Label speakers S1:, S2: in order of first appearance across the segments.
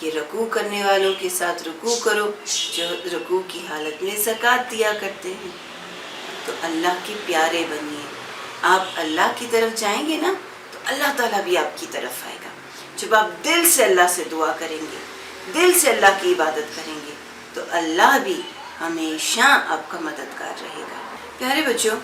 S1: کہ رکوع کرنے والوں کے ساتھ رکوع کرو جو رکوع کی حالت میں زکوٰۃ دیا کرتے ہیں۔ تو اللہ کے پیارے بنیے، آپ اللہ کی طرف جائیں گے نا تو اللہ تعالیٰ بھی آپ کی طرف آئے گا۔ جب آپ دل سے اللہ سے دعا کریں گے، دل سے اللہ کی عبادت کریں گے تو اللہ بھی ہمیشہ آپ کا مددگار رہے گا۔ پیارے بچوں،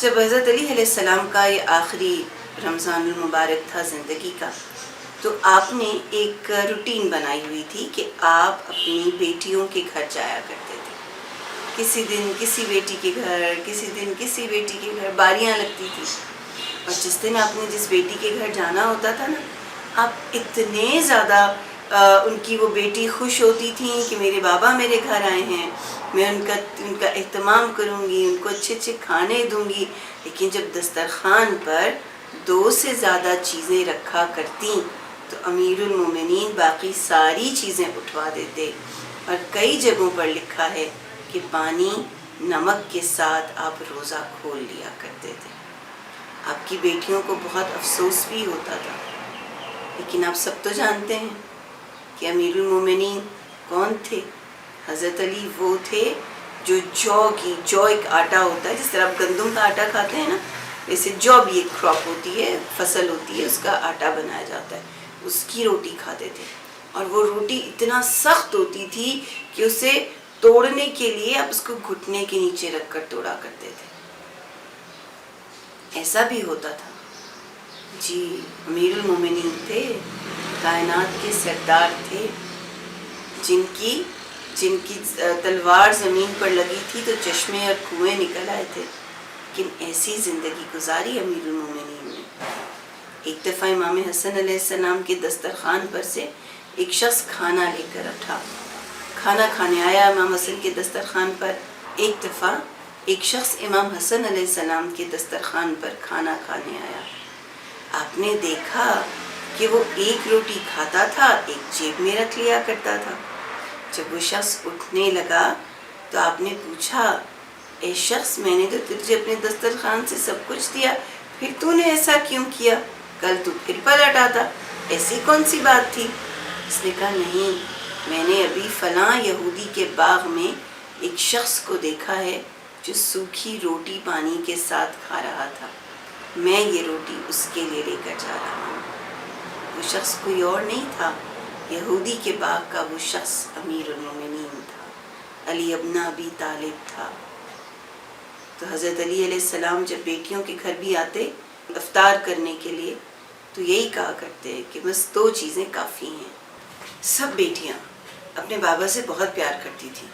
S1: جب حضرت علی علیہ السلام کا یہ آخری رمضان المبارک تھا زندگی کا، تو آپ نے ایک روٹین بنائی ہوئی تھی کہ آپ اپنی بیٹیوں کے گھر جایا کرتے تھے۔ کسی دن کسی بیٹی کے گھر، کسی دن کسی بیٹی کے گھر، باریاں لگتی تھی، اور جس دن آپ نے جس بیٹی کے گھر جانا ہوتا تھا نا، آپ اتنے زیادہ ان کی وہ بیٹی خوش ہوتی تھیں کہ میرے بابا میرے گھر آئے ہیں، میں ان کا اہتمام کروں گی، ان کو اچھے اچھے کھانے دوں گی۔ لیکن جب دسترخوان پر 2 سے زیادہ چیزیں رکھا کرتی تو امیر المومنین باقی ساری چیزیں اٹھوا دیتے، اور کئی جگہوں پر لکھا ہے کہ پانی نمک کے ساتھ آپ روزہ کھول لیا کرتے تھے۔ آپ کی بیٹیوں کو بہت افسوس بھی ہوتا تھا، لیکن آپ سب تو جانتے ہیں کہ امیر المومنین کون تھے؟ حضرت علی وہ تھے جو جو ایک آٹا ہوتا ہے، جس طرح آپ گندم کا آٹا کھاتے ہیں نا، ویسے جو بھی ایک کراپ ہوتی ہے، فصل ہوتی ہے، اس کا آٹا بنایا جاتا ہے، اس کی روٹی کھاتے تھے۔ اور وہ روٹی اتنا سخت ہوتی تھی کہ اسے توڑنے کے لیے آپ اس کو گھٹنے کے نیچے رکھ کر توڑا کرتے تھے۔ ایسا بھی ہوتا تھا۔ جی، امیر المومنین تھے، کائنات کے سردار تھے، جن کی تلوار زمین پر لگی تھی تو چشمے اور کنویں نکل آئے تھے، لیکن ایسی زندگی گزاری امیر المومنین نے۔ ایک دفعہ امام حسن علیہ السلام کے دسترخوان پر سے ایک شخص کھانا لے کر اٹھا، کھانا کھانے آیا امام حسن کے دسترخوان پر۔ ایک دفعہ ایک شخص امام حسن علیہ السلام کے دسترخوان پر کھانا کھانے آیا۔ آپ نے دیکھا کہ وہ ایک روٹی کھاتا تھا، ایک جیب میں رکھ لیا کرتا تھا۔ جب وہ شخص اٹھنے لگا تو آپ نے پوچھا، اے شخص، میں نے تو تجھے اپنے دسترخوان سے سب کچھ دیا، پھر تو نے ایسا کیوں کیا؟ کل تو پھر پلٹ آتا، ایسی کون سی بات تھی؟ اس نے کہا، نہیں، میں نے ابھی فلاں یہودی کے باغ میں ایک شخص کو دیکھا ہے جو سوکھی روٹی پانی کے ساتھ کھا رہا تھا، میں یہ روٹی اس کے لیے لے کر جا رہا ہوں۔ وہ شخص کوئی اور نہیں تھا، یہودی کے باغ کا وہ شخص امیر المومنین تھا، علی ابن ابی طالب تھا۔ تو حضرت علی علیہ السلام جب بیٹیوں کے گھر بھی آتے افطار کرنے کے لیے تو یہی کہا کرتے ہیں کہ بس 2 چیزیں کافی ہیں۔ سب بیٹیاں اپنے بابا سے بہت پیار کرتی تھیں،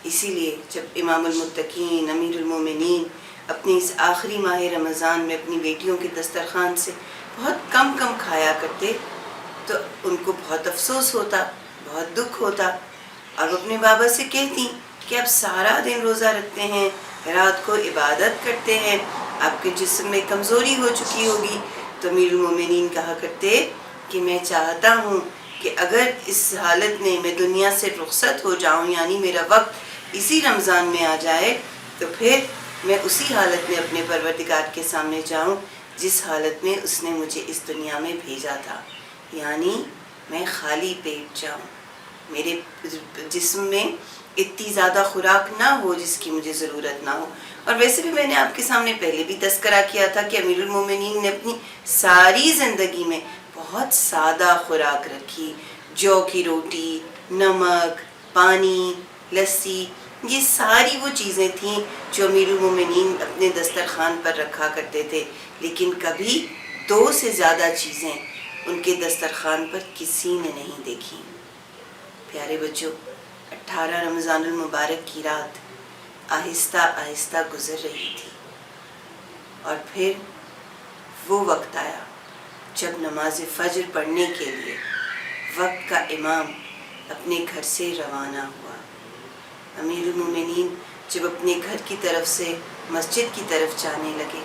S1: اسی لیے جب امام المتقین امیر المومنین اپنی اس آخری ماہ رمضان میں اپنی بیٹیوں کے دسترخوان سے بہت کم کھایا کرتے تو ان کو بہت افسوس ہوتا، بہت دکھ ہوتا، اور وہ اپنے بابا سے کہتی کہ آپ سارا دن روزہ رکھتے ہیں، رات کو عبادت کرتے ہیں، آپ کے جسم میں کمزوری ہو چکی ہوگی۔ تو امیر المومنین کہا کرتے کہ میں چاہتا ہوں کہ اگر اس حالت میں میں دنیا سے رخصت ہو جاؤں، یعنی میرا وقت اسی رمضان میں آ جائے، تو پھر میں اسی حالت میں اپنے پروردگار کے سامنے جاؤں جس حالت میں اس نے مجھے اس دنیا میں بھیجا تھا، یعنی میں خالی پیٹ جاؤں، میرے جسم میں اتنی زیادہ خوراک نہ ہو جس کی مجھے ضرورت نہ ہو۔ اور ویسے بھی میں نے آپ کے سامنے پہلے بھی تذکرہ کیا تھا کہ امیر المومنین نے اپنی ساری زندگی میں بہت سادہ خوراک رکھی، جو کی روٹی، نمک، پانی، لسی، یہ ساری وہ چیزیں تھیں جو امیر المومنین اپنے دسترخوان پر رکھا کرتے تھے، لیکن کبھی 2 سے زیادہ چیزیں ان کے دسترخوان پر کسی نے نہیں دیکھی۔ پیارے بچوں، 18 رمضان المبارک کی رات آہستہ آہستہ گزر رہی تھی، اور پھر وہ وقت آیا جب نماز فجر پڑھنے کے لیے وقت کا امام اپنے گھر سے روانہ ہوا۔ امیر المومنین جب اپنے گھر کی طرف سے مسجد کی طرف جانے لگے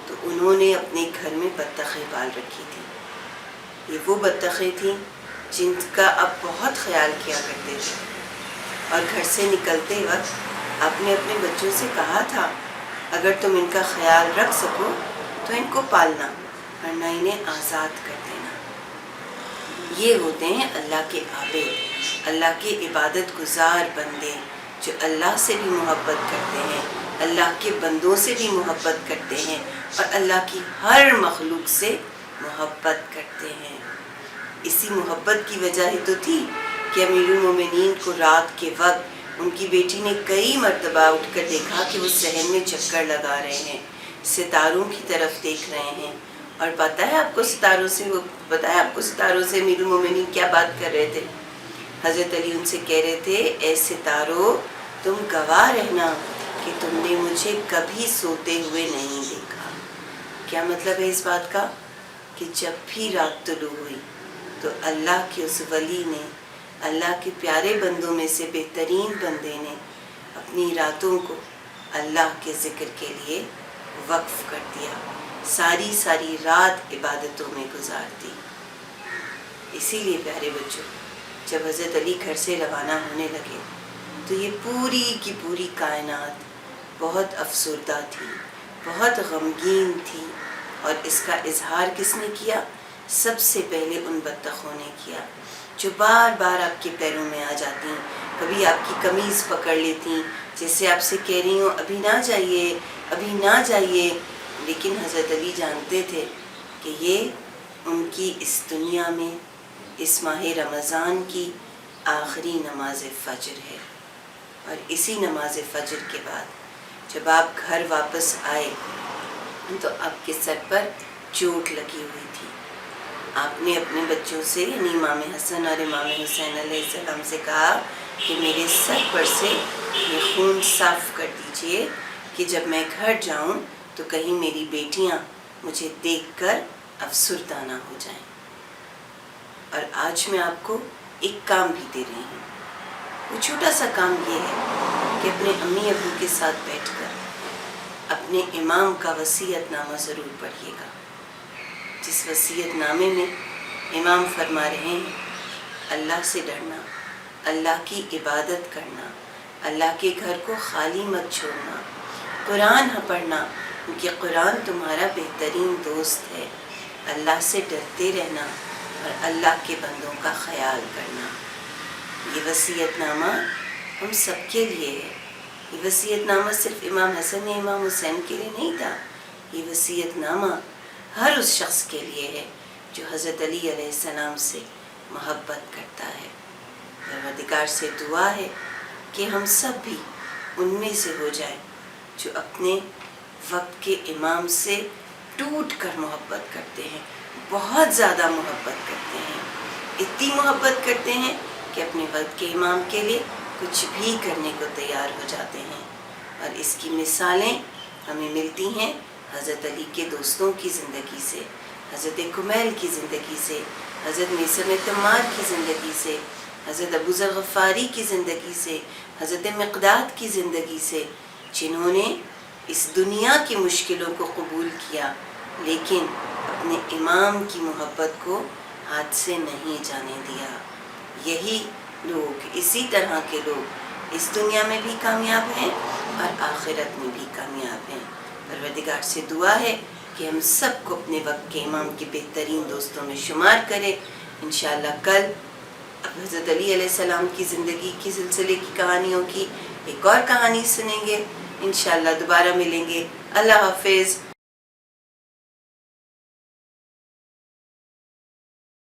S1: تو انہوں نے اپنے گھر میں بطخیں پال رکھی تھیں۔ یہ وہ بطخیں تھیں جن کا آپ بہت خیال کیا کرتے تھے، اور گھر سے نکلتے وقت آپ نے اپنے بچوں سے کہا تھا، اگر تم ان کا خیال رکھ سکو تو ان کو پالنا، ورنہ انہیں آزاد کر دینا۔ یہ ہوتے ہیں اللہ کے عابد, اللہ کے عبادت گزار بندے جو اللہ سے بھی محبت کرتے ہیں, اللہ کے بندوں سے بھی محبت کرتے ہیں اور اللہ کی ہر مخلوق سے محبت کرتے ہیں. اسی محبت کی وجہ ہی تو تھی کہ امیر المومنین کو رات کے وقت ان کی بیٹی نے کئی مرتبہ اٹھ کر دیکھا کہ وہ صحن میں چکر لگا رہے ہیں, ستاروں کی طرف دیکھ رہے ہیں. اور پتہ ہے آپ کو ستاروں سے امیر المومنین کیا بات کر رہے تھے؟ حضرت علی ان سے کہہ رہے تھے, اے ستاروں تم گواہ رہنا کہ تم نے مجھے کبھی سوتے ہوئے نہیں دیکھا. کیا مطلب ہے اس بات کا؟ کہ جب بھی رات طلوع ہوئی تو اللہ کے اس ولی نے, اللہ کے پیارے بندوں میں سے بہترین بندے نے اپنی راتوں کو اللہ کے ذکر کے لیے وقف کر دیا, ساری رات عبادتوں میں گزار دی. اسی لیے پیارے بچوں, جب حضرت علی گھر سے روانہ ہونے لگے تو یہ پوری کی پوری کائنات بہت افسردہ تھی, بہت غمگین تھی. اور اس کا اظہار کس نے کیا؟ سب سے پہلے ان بطخوں نے کیا جو بار بار آپ کے پیروں میں آ جاتی, کبھی آپ کی قمیض پکڑ لیتی, جیسے آپ سے کہہ رہی ہوں ابھی نہ جائیے, ابھی نہ جائیے. لیکن حضرت علی جانتے تھے کہ یہ ان کی اس دنیا میں اس ماہ رمضان کی آخری نماز فجر ہے. اور اسی نماز فجر کے بعد جب آپ گھر واپس آئے تو آپ کے سر پر چوٹ لگی ہوئی تھی. آپ نے اپنے بچوں سے یعنی امام حسن اور امام حسین علیہ السلام سے کہا کہ میرے سر پر سے یہ خون صاف کر دیجئے کہ جب میں گھر جاؤں تو کہیں میری بیٹیاں مجھے دیکھ کر افسردہ نہ ہو جائیں. اور آج میں آپ کو ایک کام بھی دے رہی ہوں. وہ چھوٹا سا کام یہ ہے کہ اپنے امی ابو کے ساتھ بیٹھ کر اپنے امام کا وصیت نامہ ضرور پڑھیے گا, جس وصیت نامے میں امام فرما رہے ہیں اللہ سے ڈرنا, اللہ کی عبادت کرنا, اللہ کے گھر کو خالی مت چھوڑنا, قرآن پڑھنا کیونکہ قرآن تمہارا بہترین دوست ہے, اللہ سے ڈرتے رہنا اور اللہ کے بندوں کا خیال کرنا. یہ وصیت نامہ ہم سب کے لیے ہے. یہ وصیت نامہ صرف امام حسن یا امام حسین کے لیے نہیں تھا, یہ وصیت نامہ ہر اس شخص کے لیے ہے جو حضرت علی علیہ السلام سے محبت کرتا ہے. پروردگار سے دعا ہے کہ ہم سب بھی ان میں سے ہو جائیں جو اپنے وقت کے امام سے ٹوٹ کر محبت کرتے ہیں, بہت زیادہ محبت کرتے ہیں, اتنی محبت کرتے ہیں کہ اپنے وقت کے امام کے لیے کچھ بھی کرنے کو تیار ہو جاتے ہیں. اور اس کی مثالیں ہمیں ملتی ہیں حضرت علی کے دوستوں کی زندگی سے, حضرت کمیل کی زندگی سے, حضرت میثم تمار کی زندگی سے, حضرت ابو ذر غفاری کی زندگی سے, حضرت مقداد کی زندگی سے, جنہوں نے اس دنیا کی مشکلوں کو قبول کیا لیکن اپنے امام کی محبت کو ہاتھ سے نہیں جانے دیا. یہی لوگ, اسی طرح کے لوگ اس دنیا میں بھی کامیاب ہیں اور آخرت میں بھی کامیاب ہیں. پروردگار سے دعا ہے کہ ہم سب کو اپنے وقت کے امام کے بہترین دوستوں میں شمار کرے. انشاءاللہ کل حضرت علی علیہ السلام کی زندگی کی سلسلے کی کہانیوں کی ایک اور کہانی سنیں گے. انشاءاللہ دوبارہ ملیں گے. اللہ حافظ.